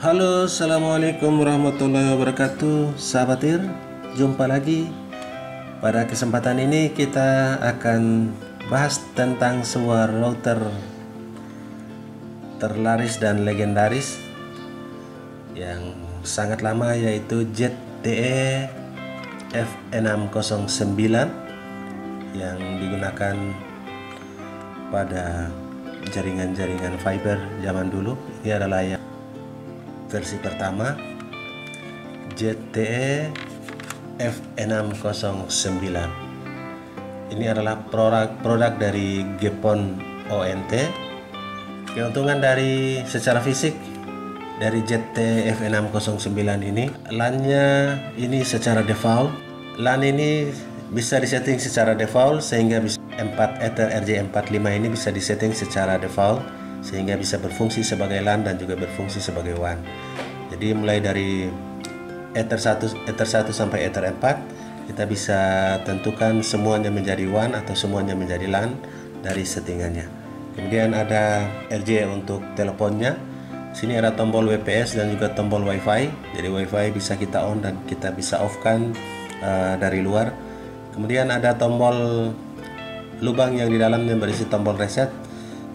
Halo, assalamualaikum warahmatullahi wabarakatuh, sahabat IR. Jumpa lagi. Pada kesempatan ini kita akan bahas tentang sebuah router terlaris dan legendaris yang sangat lama, yaitu ZTE F609 yang digunakan pada jaringan-jaringan fiber zaman dulu. Ini adalah yang versi pertama, ZTE F609. Ini adalah produk dari Gepon ONT. Keuntungan dari secara fisik dari ZTE F609 ini, LAN-nya ini secara default. LAN ini bisa disetting secara default sehingga bisa Ether RJ45 ini bisa disetting secara default sehingga bisa berfungsi sebagai LAN dan juga berfungsi sebagai WAN. Jadi mulai dari Ether 1 sampai Ether 4 kita bisa tentukan semuanya menjadi WAN atau semuanya menjadi LAN dari settingannya. Kemudian ada RJ untuk teleponnya. Sini ada tombol WPS dan juga tombol WiFi. Jadi WiFi bisa kita on dan kita bisa off kan dari luar. Kemudian ada tombol lubang yang di dalamnya berisi tombol reset.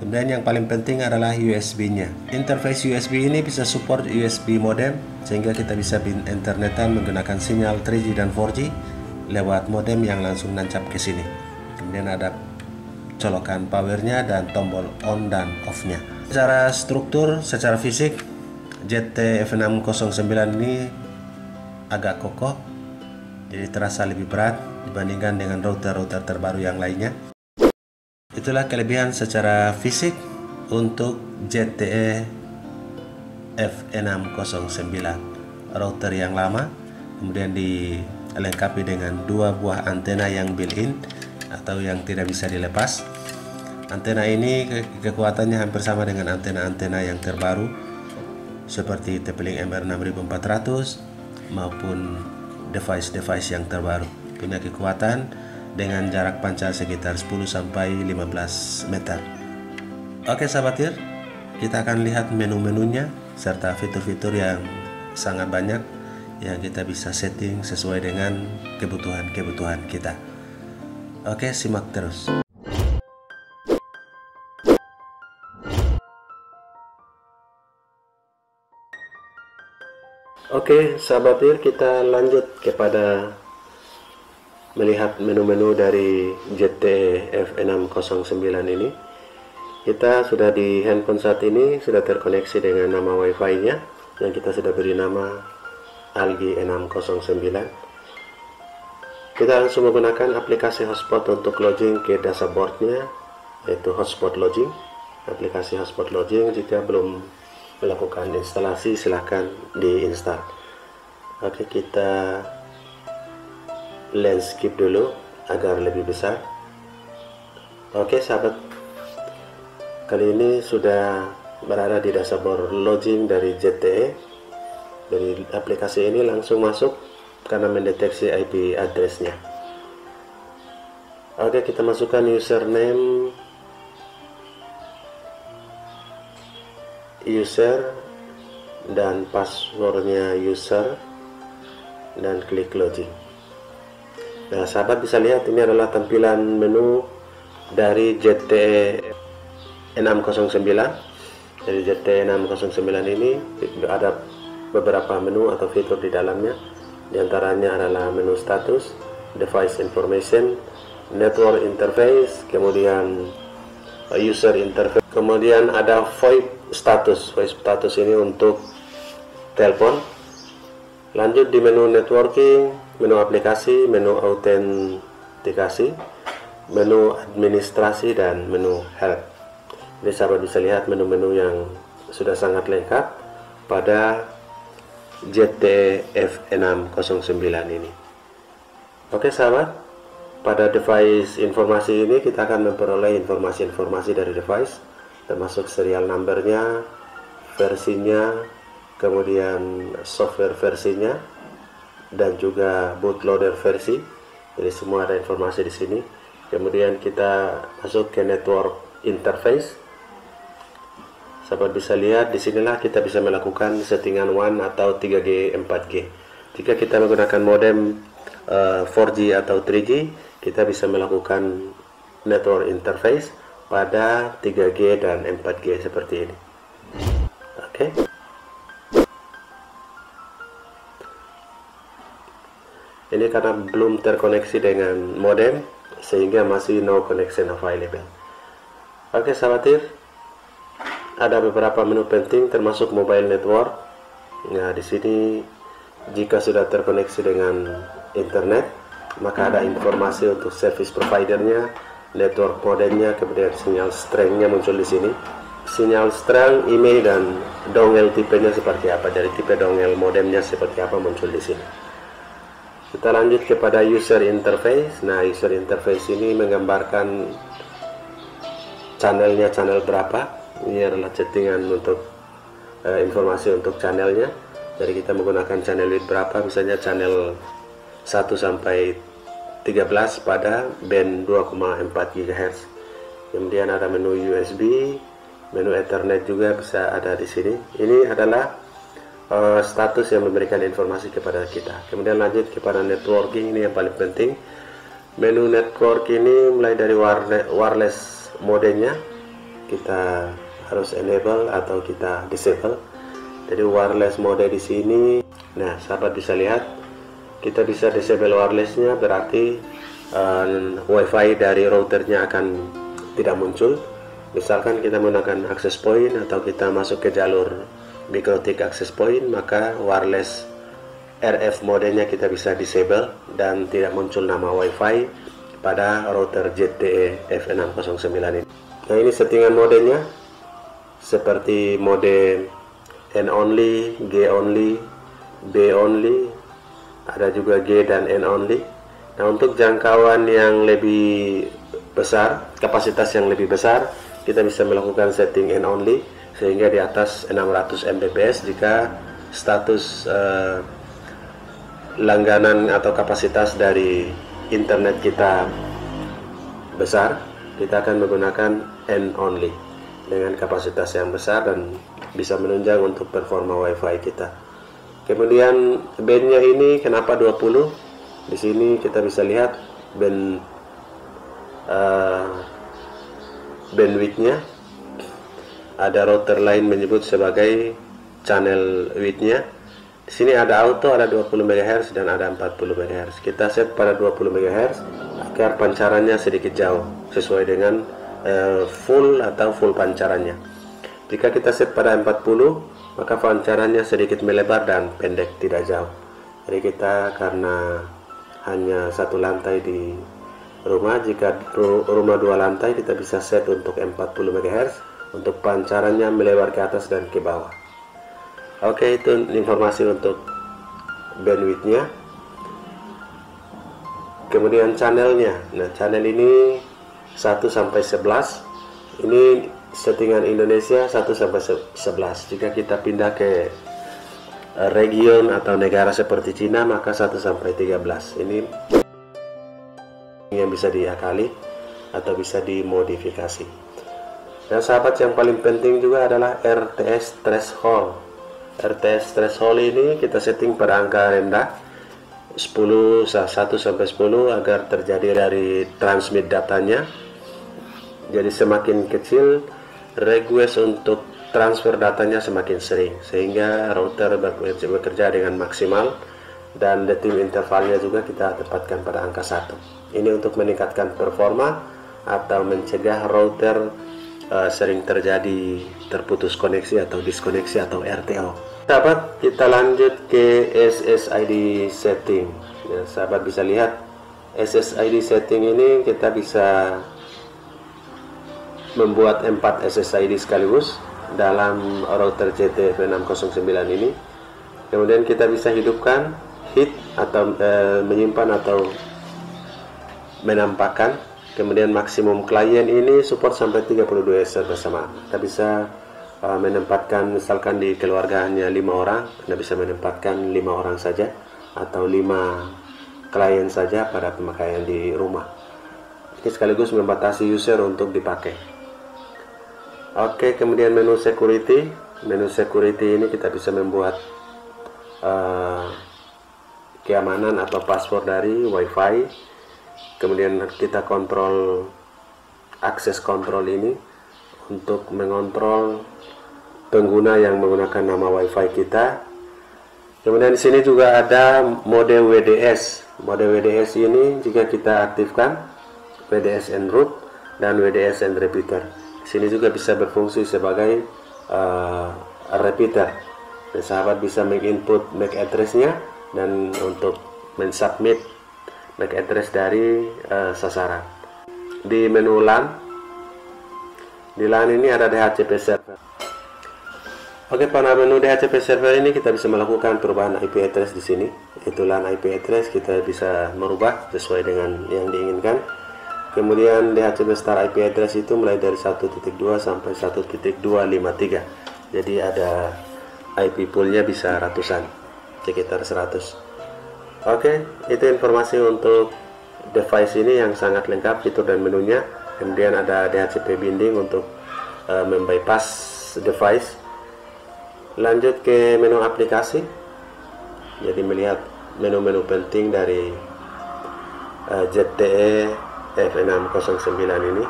Kemudian yang paling penting adalah USB-nya. Interface USB ini bisa support USB modem sehingga kita bisa internetan menggunakan sinyal 3G dan 4G lewat modem yang langsung nancap ke sini. Kemudian ada colokan powernya dan tombol on dan off-nya. Secara struktur, secara fisik, ZTE F609 ini agak kokoh, jadi terasa lebih berat dibandingkan dengan router-router terbaru yang lainnya. Itulah kelebihan secara fisik untuk ZTE F609, router yang lama, kemudian dilengkapi dengan dua buah antena yang built-in atau yang tidak bisa dilepas. Antena ini kekuatannya hampir sama dengan antena-antena yang terbaru seperti TP-Link MR6400 maupun device-device yang terbaru. Punya kekuatan dengan jarak pancar sekitar 10 sampai 15 meter. Oke sahabat IR, kita akan lihat menu-menunya serta fitur-fitur yang sangat banyak yang kita bisa setting sesuai dengan kebutuhan kita. Oke, simak terus. Oke sahabat IR, kita lanjut kepada melihat menu-menu dari ZTE F609 ini. Kita sudah di handphone saat ini, sudah terkoneksi dengan nama WiFi nya yang kita sudah beri nama Algi 609. Kita langsung menggunakan aplikasi hotspot untuk login ke dashboardnya, yaitu hotspot login. Aplikasi hotspot login jika belum melakukan instalasi silahkan diinstal. Oke, kita landscape dulu agar lebih besar. Oke sahabat, kali ini sudah berada di dashboard login dari ZTE. Dari aplikasi ini langsung masuk karena mendeteksi IP addressnya. Oke, kita masukkan username, user dan passwordnya user dan klik login. Nah sahabat bisa lihat ini adalah tampilan menu dari ZTE 609. Dari ZTE 609 ini ada beberapa menu atau fitur di dalamnya. Di antaranya adalah menu status, device information, network interface, kemudian user interface, kemudian ada VoIP status. VoIP status ini untuk telepon. Lanjut di menu networking, menu aplikasi, menu autentikasi, menu administrasi, dan menu help. Jadi sahabat bisa lihat menu-menu yang sudah sangat lengkap pada ZTE F609 ini. Oke sahabat, pada device informasi ini kita akan memperoleh informasi-informasi dari device, termasuk serial numbernya, versinya, kemudian software versinya, dan juga bootloader versi. Jadi semua ada informasi di sini. Kemudian kita masuk ke network interface. Sahabat bisa lihat, disinilah kita bisa melakukan settingan WAN atau 3G, 4G. Jika kita menggunakan modem 4G atau 3G, kita bisa melakukan network interface pada 3G dan 4G seperti ini. Oke. Ini karena belum terkoneksi dengan modem, sehingga masih no connection available. Oke sahabat, ada beberapa menu penting termasuk mobile network. Nah, di sini jika sudah terkoneksi dengan internet, maka ada informasi untuk service providernya, network modemnya, kemudian sinyal strength-nya muncul di sini. Sinyal strength, email, dan dongle tipenya seperti apa. Dari tipe dongle modemnya seperti apa muncul di sini. Kita lanjut kepada user interface. Nah, user interface ini menggambarkan channelnya, channel berapa. Ini adalah settingan untuk informasi untuk channelnya. Jadi kita menggunakan channel width berapa, misalnya channel 1 sampai 13 pada band 2,4 GHz. Kemudian ada menu USB, menu Ethernet juga bisa ada di sini. Ini adalah status yang memberikan informasi kepada kita. Kemudian lanjut kepada networking, ini yang paling penting. Menu network ini mulai dari wireless modenya, kita harus enable atau kita disable. Jadi wireless mode di sini. Nah, sahabat bisa lihat, kita bisa disable wirelessnya, berarti WiFi dari routernya akan tidak muncul. Misalkan kita menggunakan access point atau kita masuk ke jalur MikroTik access point, maka wireless RF modenya kita bisa disable dan tidak muncul nama WiFi pada router ZTE F609 ini. Nah, ini settingan modenya seperti mode N only, G only, B only, ada juga G dan N only. Nah, untuk jangkauan yang lebih besar, kapasitas yang lebih besar, kita bisa melakukan setting N only sehingga di atas 600 Mbps. Jika status langganan atau kapasitas dari internet kita besar, kita akan menggunakan N only dengan kapasitas yang besar dan bisa menunjang untuk performa WiFi kita. Kemudian bandnya ini kenapa 20? Di sini kita bisa lihat bandwidthnya. Ada router lain menyebut sebagai channel width-nya. Di sini ada auto, ada 20 MHz dan ada 40 MHz. Kita set pada 20 MHz agar pancarannya sedikit jauh sesuai dengan full atau full pancarannya. Jika kita set pada 40, maka pancarannya sedikit melebar dan pendek, tidak jauh. Jadi kita karena hanya satu lantai di rumah, jika rumah 2 lantai, kita bisa set untuk 40 MHz untuk pancarannya melebar ke atas dan ke bawah. Oke, itu informasi untuk bandwidthnya. Kemudian channelnya. Nah, channel ini 1 sampai 11. Ini settingan Indonesia 1 sampai 11. Jika kita pindah ke region atau negara seperti Cina, maka 1 sampai 13. Ini yang bisa diakali atau bisa dimodifikasi. Dan sahabat, yang paling penting juga adalah RTS threshold. RTS threshold ini kita setting pada angka rendah 1 sampai 10 agar terjadi dari transmit datanya. Jadi semakin kecil request untuk transfer datanya semakin sering, sehingga router bekerja dengan maksimal, dan detim intervalnya juga kita tempatkan pada angka 1. Ini untuk meningkatkan performa atau mencegah router sering terjadi terputus koneksi atau diskoneksi atau RTO. Sahabat, kita lanjut ke SSID setting. Ya, sahabat bisa lihat SSID setting ini kita bisa membuat 4 SSID sekaligus dalam router ZTE F609 ini. Kemudian kita bisa hidupkan, hid atau menyimpan atau menampakkan. Kemudian maksimum klien ini support sampai 32 user bersamaan. Kita bisa menempatkan, misalkan di keluarga hanya 5 orang, Anda bisa menempatkan 5 orang saja atau 5 klien saja pada pemakaian di rumah. Ini sekaligus membatasi user untuk dipakai. Oke, kemudian menu security. Menu security ini kita bisa membuat keamanan atau password dari WiFi. Kemudian kita kontrol akses kontrol ini untuk mengontrol pengguna yang menggunakan nama WiFi kita. Kemudian di sini juga ada mode WDS. Mode WDS ini jika kita aktifkan WDS en root dan WDS en repeater. Di sini juga bisa berfungsi sebagai repeater. Dan sahabat bisa menginput MAC address-nya dan untuk mensubmit MAC address dari sasaran. Di menu LAN, di LAN ini ada DHCP server. Oke, pada menu DHCP server ini kita bisa melakukan perubahan IP address di sini. Itu LAN IP address kita bisa merubah sesuai dengan yang diinginkan. Kemudian DHCP star IP address itu mulai dari 1.2 sampai 1.253. Jadi ada IP poolnya bisa ratusan, sekitar 100. Oke, itu informasi untuk device ini yang sangat lengkap, fitur dan menunya. Kemudian ada DHCP binding untuk membypass device. Lanjut ke menu aplikasi. Jadi melihat menu-menu penting dari ZTE F609 ini.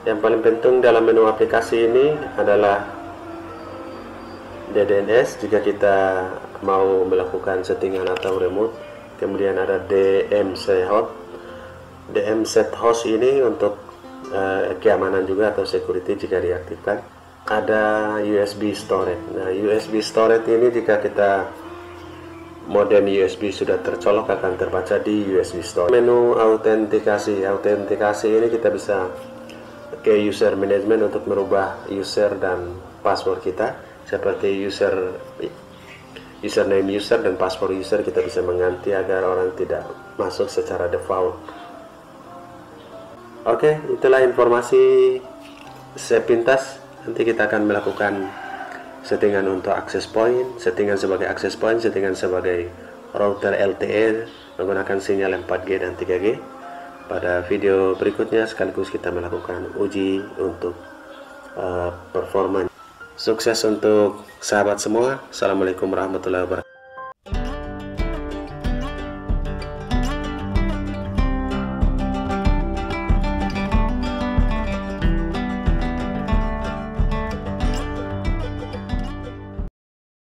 Yang paling penting dalam menu aplikasi ini adalah DDNS jika kita mau melakukan settingan atau remote. Kemudian ada DMC host ini untuk keamanan juga atau security jika diaktifkan. Ada USB storage. Nah, USB storage ini jika kita modem USB sudah tercolok akan terbaca di USB storage. Menu autentikasi. Autentikasi ini kita bisa ke user management untuk merubah user dan password kita. Seperti username user dan password user kita bisa mengganti agar orang tidak masuk secara default. Oke, itulah informasi sepintas. Nanti kita akan melakukan settingan untuk access point, settingan sebagai access point, settingan sebagai router LTE menggunakan sinyal 4G dan 3G. Pada video berikutnya sekaligus kita melakukan uji untuk performa. Sukses untuk sahabat semua. Assalamualaikum warahmatullahi wabarakatuh.